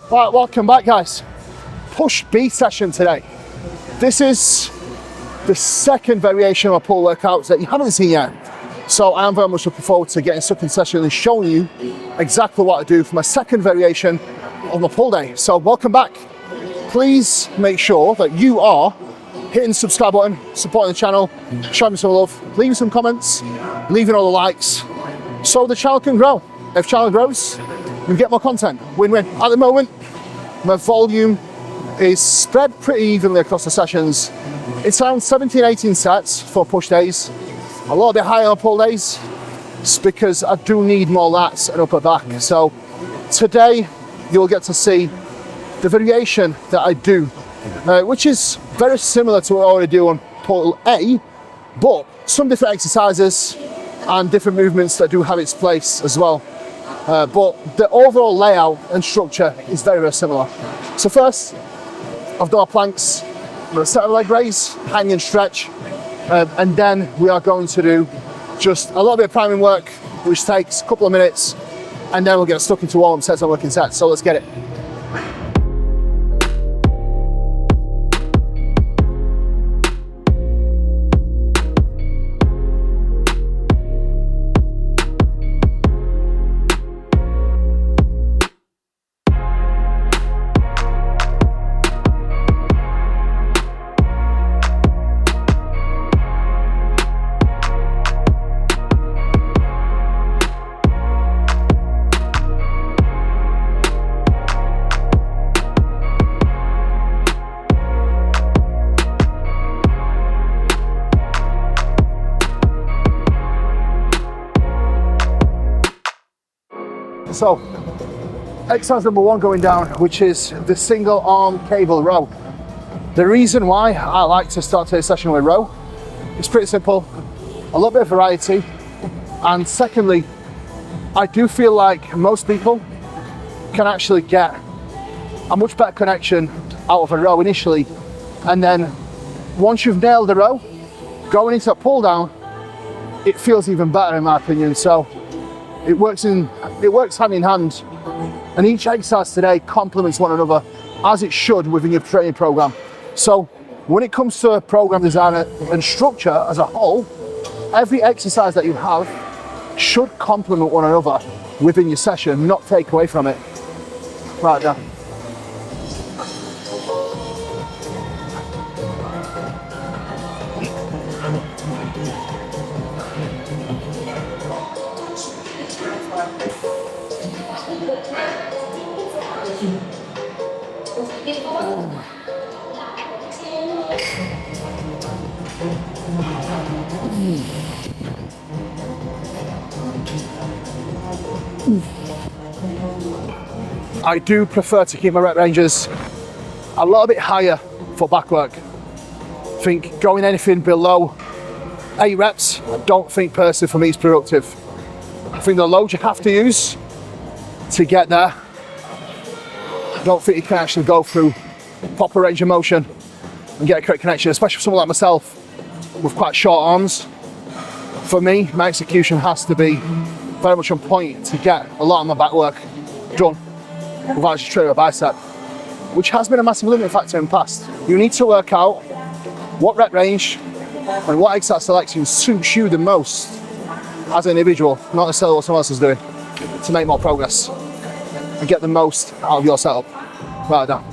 Right, welcome back guys. Push B session today. This is the second variation of pull workouts that you haven't seen yet. So I am very much looking forward to getting stuck in session and showing you exactly what I do for my second variation of my pull day. So welcome back. Please make sure that you are hitting the subscribe button, supporting the channel, showing me some love, leaving some comments, leaving all the likes, so the channel can grow. If the channel grows, you get more content, win-win. At the moment, my volume is spread pretty evenly across the sessions. It's around 17, 18 sets for push days. A little bit higher on pull days. It's because I do need more lats and upper back. So today, you'll get to see the variation that I do, which is very similar to what I already do on pull A, but some different exercises and different movements that do have its place as well. But the overall layout and structure is very, very similar. So first, I've done our planks. I'm going to set a leg raise, hang and stretch, and then we are going to do just a little bit of priming work, which takes a couple of minutes, and then we'll get stuck into warm sets and working sets. So let's get it. So, exercise number one going down, which is the single arm cable row. The reason why I like to start today's session with row is pretty simple, a little bit of variety, and secondly, I do feel like most people can actually get a much better connection out of a row initially, and then once you've nailed the row, going into a pull down, it feels even better in my opinion. So it works hand in hand, and each exercise today complements one another as it should within your training program. So when it comes to program design and structure as a whole, every exercise that you have should complement one another within your session, not take away from it. Right now. I do prefer to keep my rep ranges a little bit higher for back work. I think going anything below 8 reps, I don't think personally for me is productive. I think the load you have to use to get there, I don't think you can actually go through proper range of motion and get a correct connection, especially for someone like myself with quite short arms. For me, my execution has to be very much on point to get a lot of my back work done without just training a bicep, which has been a massive limiting factor in the past. You need to work out what rep range and what exercise selection suits you the most as an individual, not necessarily what someone else is doing, to make more progress and get the most out of your setup. Right down.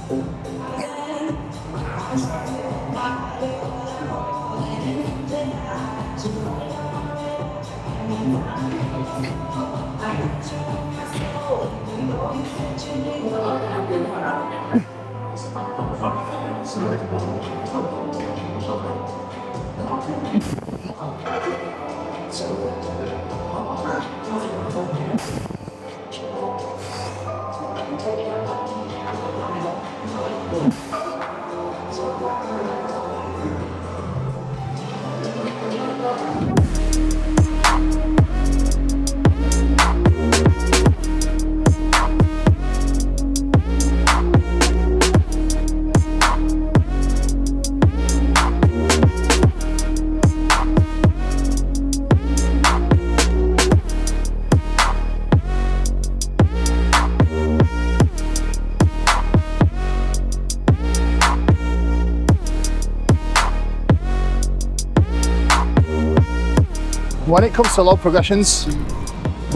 When it comes to load progressions,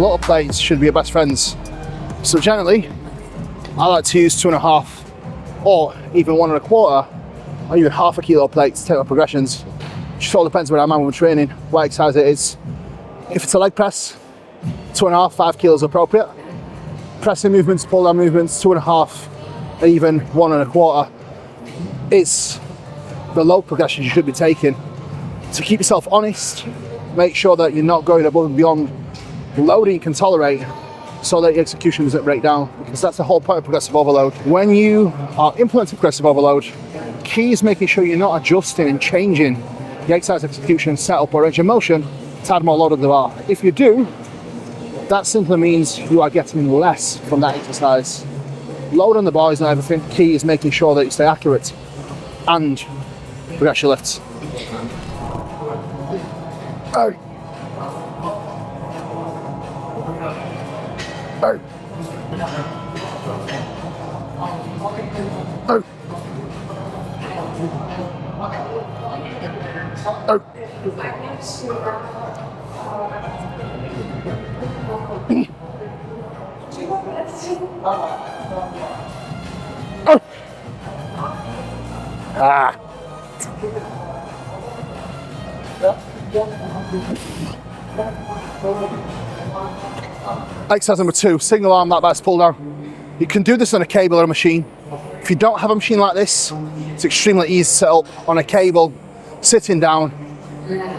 load plates should be your best friends. So generally, I like to use 2.5 or even 1 1/4 or even half a kilo plates to take my progressions. It just all depends where I'm at when training, what exercise it is. If it's a leg press, 2.5, 5 kilos appropriate. Pressing movements, pull down movements, 2.5, even 1 1/4. It's the load progressions you should be taking. To keep yourself honest, make sure that you're not going above and beyond loading you can tolerate so that your execution doesn't break down, because that's the whole point of progressive overload. When you are implementing progressive overload, key is making sure you're not adjusting and changing the exercise execution, setup or range of motion to add more load on the bar. If you do, that simply means you are getting less from that exercise. Load on the bar is not everything. Key is making sure that you stay accurate and progress your lifts. Oh. Oh. Oh. Oh. Oh. Ah. Exercise number 2, single arm lat biceps pull down. You can do this on a cable or a machine. If you don't have a machine like this, it's extremely easy to set up on a cable, sitting down,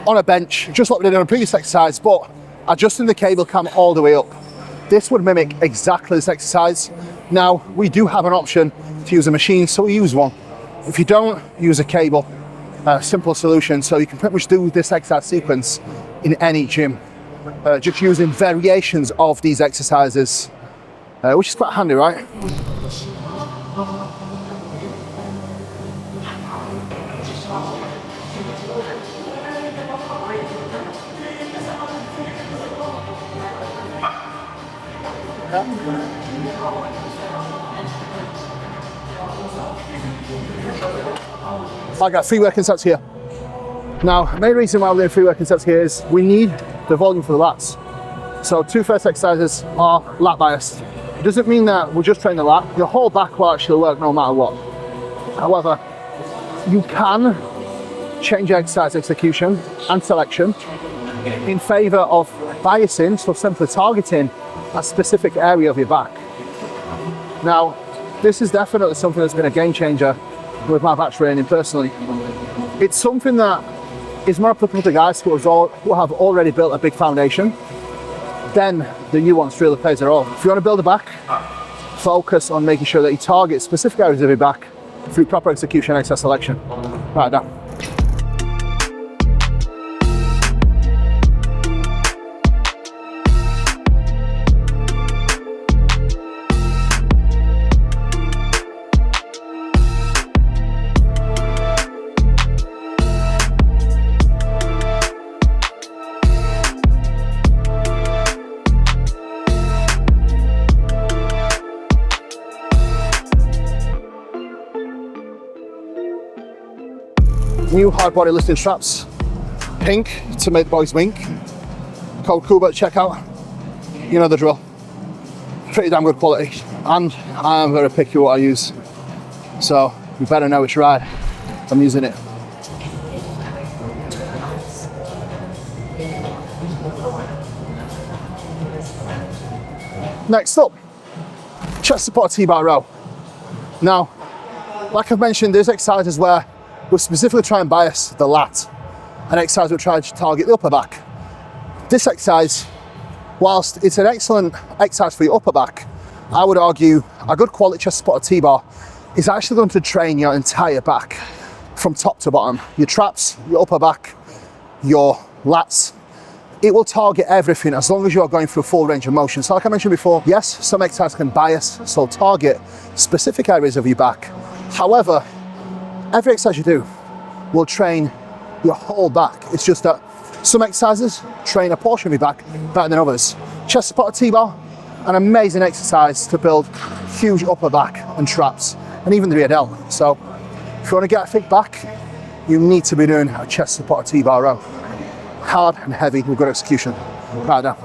on a bench, just like we did on a previous exercise, but adjusting the cable cam all the way up. This would mimic exactly this exercise. Now, we do have an option to use a machine, so we use one. If you don't, use a cable. Simple solution, so you can pretty much do this exercise sequence in any gym, just using variations of these exercises, which is quite handy, right? I got 3 working sets here. Now, the main reason why we're doing 3 working sets here is we need the volume for the lats. So 2 first exercises are lat biased. It doesn't mean that we'll just train the lat. Your whole back will actually work no matter what. However, you can change your exercise execution and selection in favor of biasing, so simply targeting a specific area of your back. Now, this is definitely something that's been a game changer with my back training personally. It's something that is more applicable to guys who have already built a big foundation. Then the nuance really plays a role. If you want to build a back, focus on making sure that you target specific areas of your back through proper execution and exercise selection. Right now. New hard body lifting straps, pink to make boys wink. Code Kuba at checkout. You know the drill. Pretty damn good quality, and I am very picky what I use, so you better know it's right. I'm using it. Next up, chest support T-bar row. Now, like I've mentioned, there's exercises where we'll specifically try and bias the lat, an exercise we'll try to target the upper back. This exercise, whilst it's an excellent exercise for your upper back, I would argue a good quality chest supported T-bar is actually going to train your entire back from top to bottom. Your traps, your upper back, your lats. It will target everything as long as you are going through a full range of motion. So like I mentioned before, yes, some exercises can bias, so target specific areas of your back. However, every exercise you do will train your whole back. It's just that some exercises train a portion of your back better than others. Chest supported T-bar, an amazing exercise to build huge upper back and traps, and even the rear delt. So if you want to get a thick back, you need to be doing a chest supported T-bar row. hard and heavy with good execution. Right now.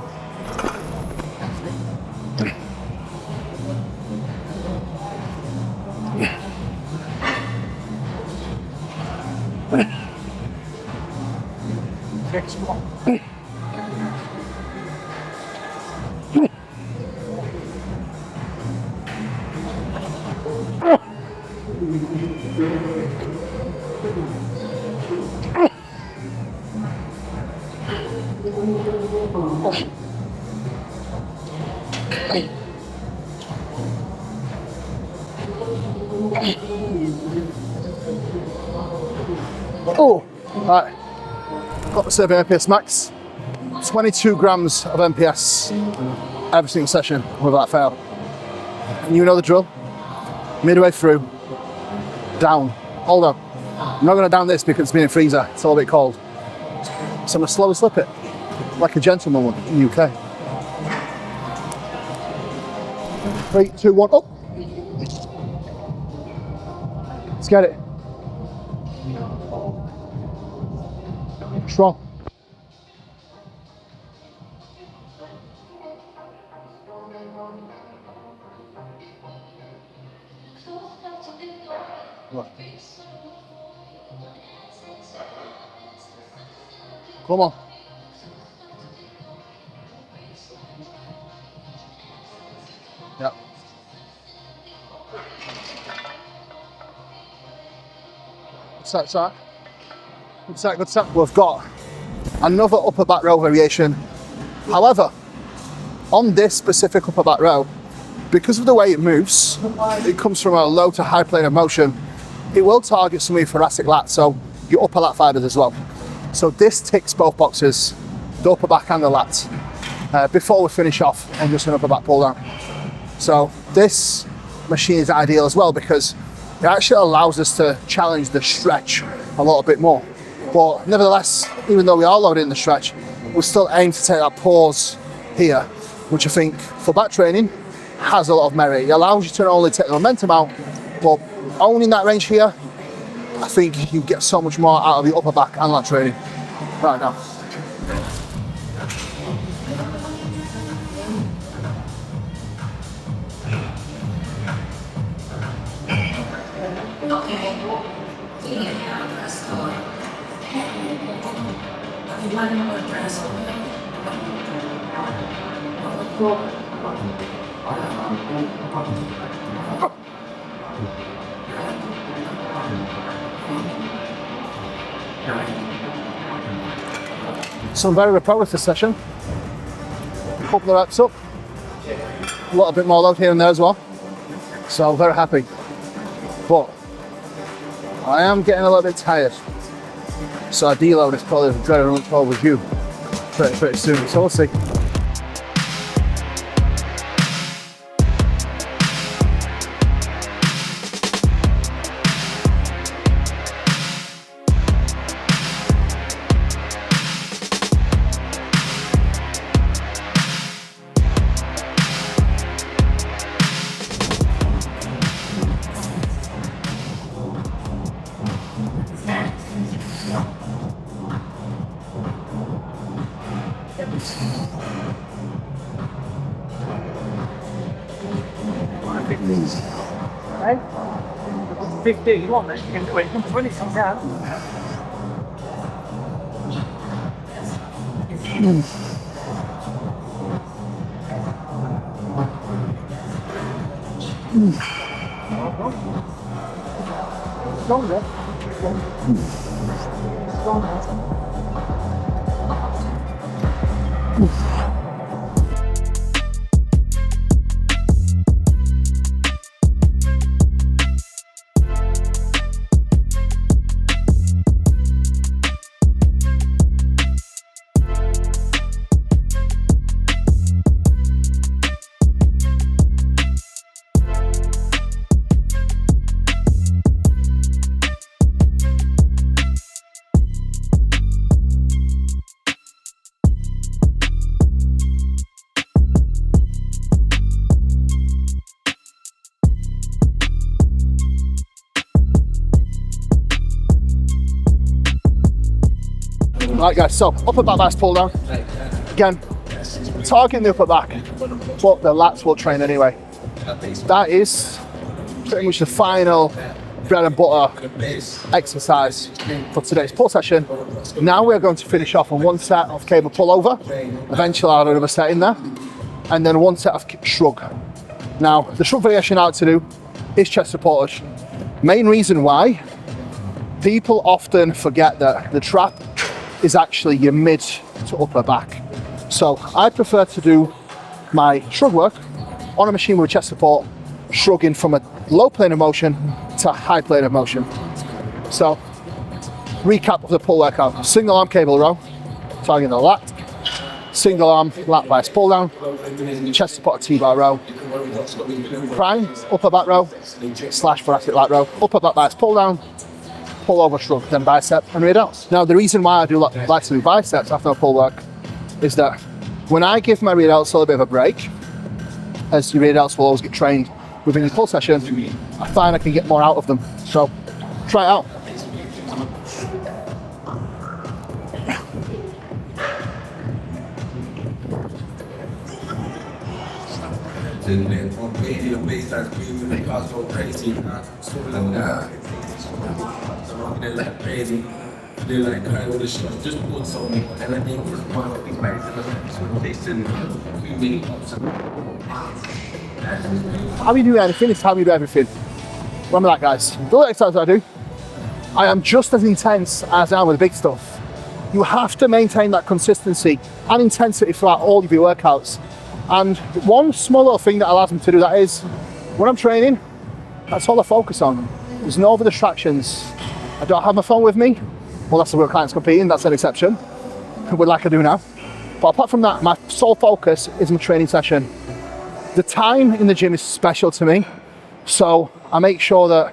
Oh, right. Got the 7 MPS max. 22 grams of MPS every single session without fail. And you know the drill. Midway through, down. Hold on. I'm not going to down this because it's been in freezer. It's all a bit cold. So I'm going to slowly slip it, like a gentleman would in the UK. 3, 2, 1, up. Let's get it. Strong. Come on. Yeah. Good set, Zach. Good set, good set. We've got another upper back row variation. However, on this specific upper back row, because of the way it moves, it comes from a low to high plane of motion, it will target some of your thoracic lats, so your upper lat fibers as well. So this ticks both boxes, the upper back and the lats, before we finish off on just an upper back pull down. So this machine is ideal as well because it actually allows us to challenge the stretch a little bit more. But nevertheless, even though we are loaded in the stretch, we still aim to take that pause here, which I think for back training has a lot of merit. It allows you to not only take the momentum out, but owning that range here, I think you get so much more out of your upper back and lat training right now. So I'm very proud of this session. A couple of reps up, a little bit more load here and there as well. So I'm very happy. But I am getting a little bit tired. So a deload is probably very much overdue pretty soon. So we'll see. Right? 50, you want this, you can do it. You can 20 some down. Stronger. Stronger. Right guys, so upper back biceps pull down. Again, targeting the upper back, but the lats will train anyway. That is pretty much the final bread and butter exercise for today's pull session. Now we're going to finish off on one set of cable pull over. Eventually I'll add another set in there. And then one set of shrug. Now, the shrug variation I like to do is chest supporters. Main reason why, people often forget that the trap is actually your mid to upper back. So I prefer to do my shrug work on a machine with chest support, shrugging from a low plane of motion to high plane of motion. So, recap of the pull workout. Single arm cable row, targeting the lat. Single arm lat biceps pull down, chest support T-bar row, prime upper back row / thoracic lat row, upper back biceps pull down, pull over shrug, then bicep and rear delts. Now the reason why I do like to do biceps after my pull work is that when I give my rear delts a little bit of a break, as your rear delts will always get trained within the pull session, I find I can get more out of them. So try it out. How you do anything is how you do everything. Remember that, guys. The little exercises I do, I am just as intense as I am with the big stuff. You have to maintain that consistency and intensity throughout all of your workouts. And one small little thing that allows me to do that is, when I'm training, that's all I focus on. There's no other distractions. I don't have my phone with me. Well, that's the way clients competing, that's an exception, like I do now. But apart from that, my sole focus is my training session. The time in the gym is special to me, so I make sure that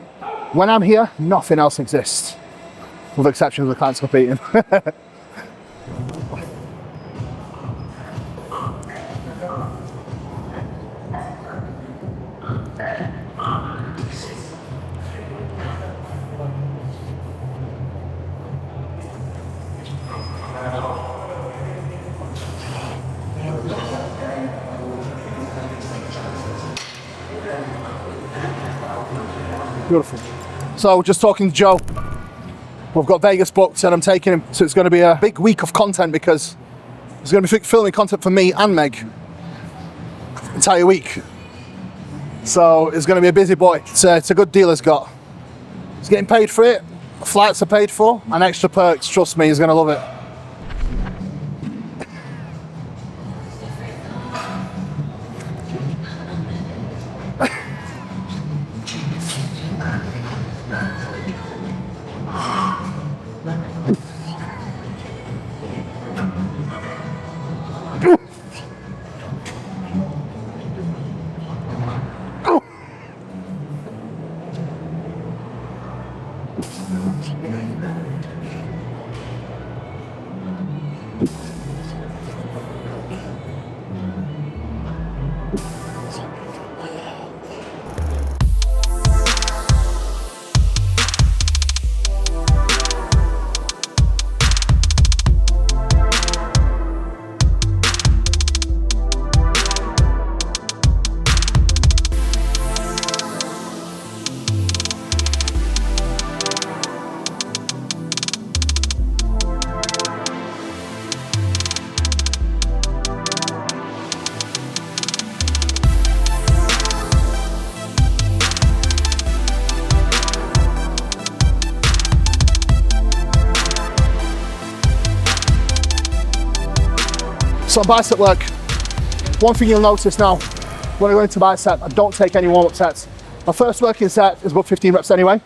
when I'm here, nothing else exists, with the exception of the clients competing. Beautiful. So just talking to Joe, we've got Vegas booked and I'm taking him, so it's going to be a big week of content because there's going to be filming content for me and Meg entire week. So it's going to be a busy boy. It's a good deal he's got. He's getting paid for it, flights are paid for, and extra perks, trust me, he's going to love it. So bicep work, one thing you'll notice now, when I go into bicep, I don't take any warm-up sets. My first working set is about 15 reps anyway,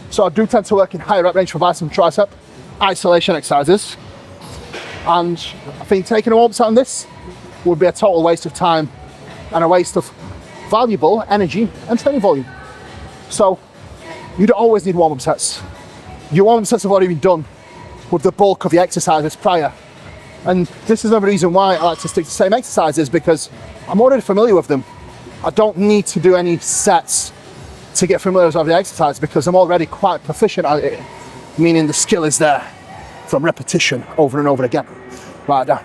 so I do tend to work in higher rep range for bicep and tricep, isolation exercises. And I think taking a warm-up set on this would be a total waste of time and a waste of valuable energy and training volume. So you don't always need warm-up sets. Your warm-up sets have already been done with the bulk of the exercises prior. And this is another reason why I like to stick to the same exercises, because I'm already familiar with them. I don't need to do any sets to get familiar with the exercise because I'm already quite proficient at it, meaning the skill is there. from repetition over and over again. Right down.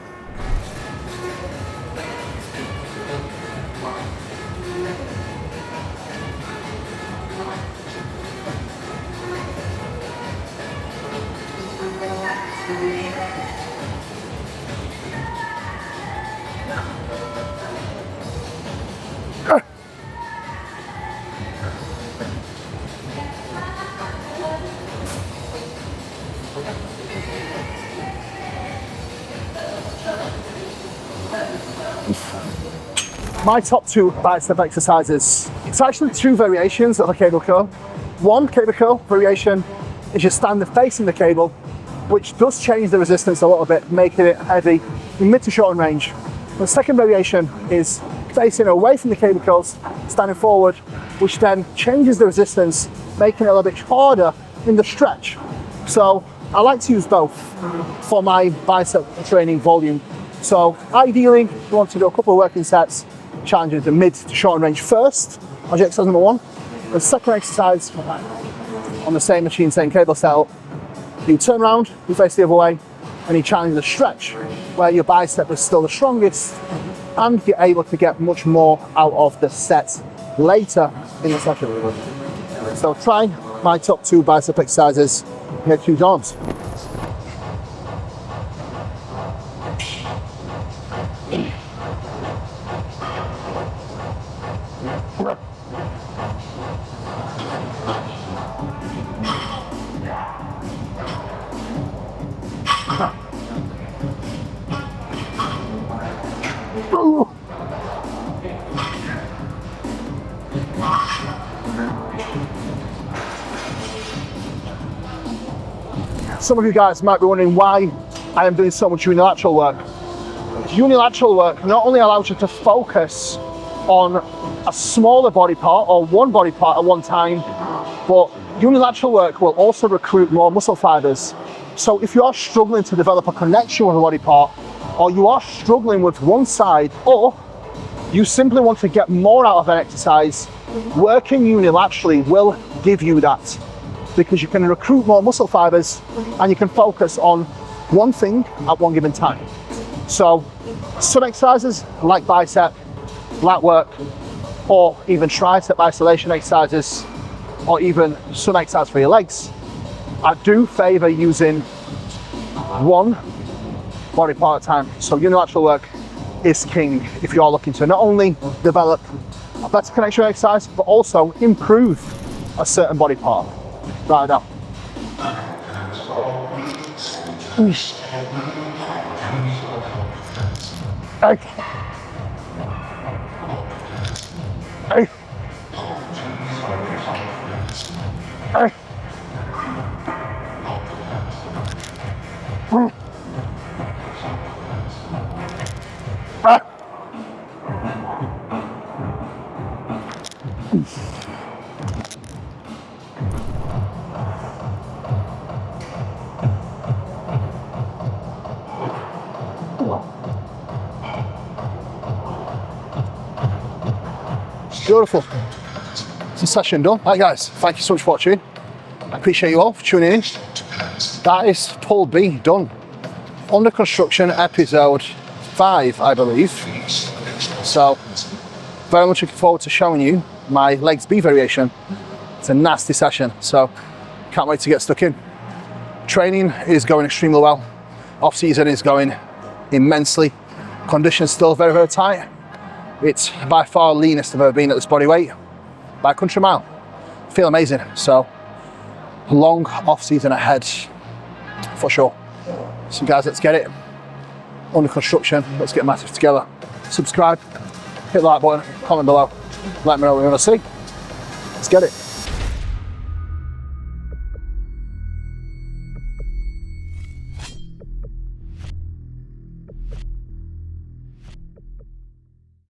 My top 2 bicep exercises, it's actually 2 variations of a cable curl. One cable curl variation is just standing facing the cable, which does change the resistance a little bit, making it heavy in mid to short range. The second variation is facing away from the cable curls, standing forward, which then changes the resistance, making it a little bit harder in the stretch. So I like to use both for my bicep training volume. So ideally, you want to do a couple of working sets, challenging the mid to short range first, on exercise number 1. The second exercise, on the same machine, same cable setup, you turn around, you face the other way, and you challenge the stretch, where your bicep is still the strongest, and you're able to get much more out of the set later in the session. So try my top 2 bicep exercises, here 2 arms. Some of you guys might be wondering why I am doing so much unilateral work. Unilateral work not only allows you to focus on a smaller body part or one body part at one time, but unilateral work will also recruit more muscle fibers. So if you are struggling to develop a connection with a body part, or you are struggling with one side, or you simply want to get more out of an exercise, working unilaterally will give you that, because you can recruit more muscle fibers and you can focus on one thing at one given time. So some exercises like bicep, lat work, or even tricep isolation exercises, or even some exercise for your legs, I do favor using one body part at a time. So unilateral work is king if you're looking to not only develop a better connection exercise, but also improve a certain body part. Right now. Hey. Beautiful. It's a session done. Right guys, thank you so much for watching. I appreciate you all for tuning in. That is pull B done. Under construction episode 5, I believe. So very much looking forward to showing you my legs B variation. It's a nasty session, so can't wait to get stuck in. Training is going extremely well. Off season is going immensely. Conditions still very, very tight. It's by far leanest I've ever been at this body weight by a country mile. Feel amazing. So long off season ahead for sure. So guys, let's get it. Under construction, let's get massive together. Subscribe, hit the like button, comment below, let me know what you want to see. Let's get it.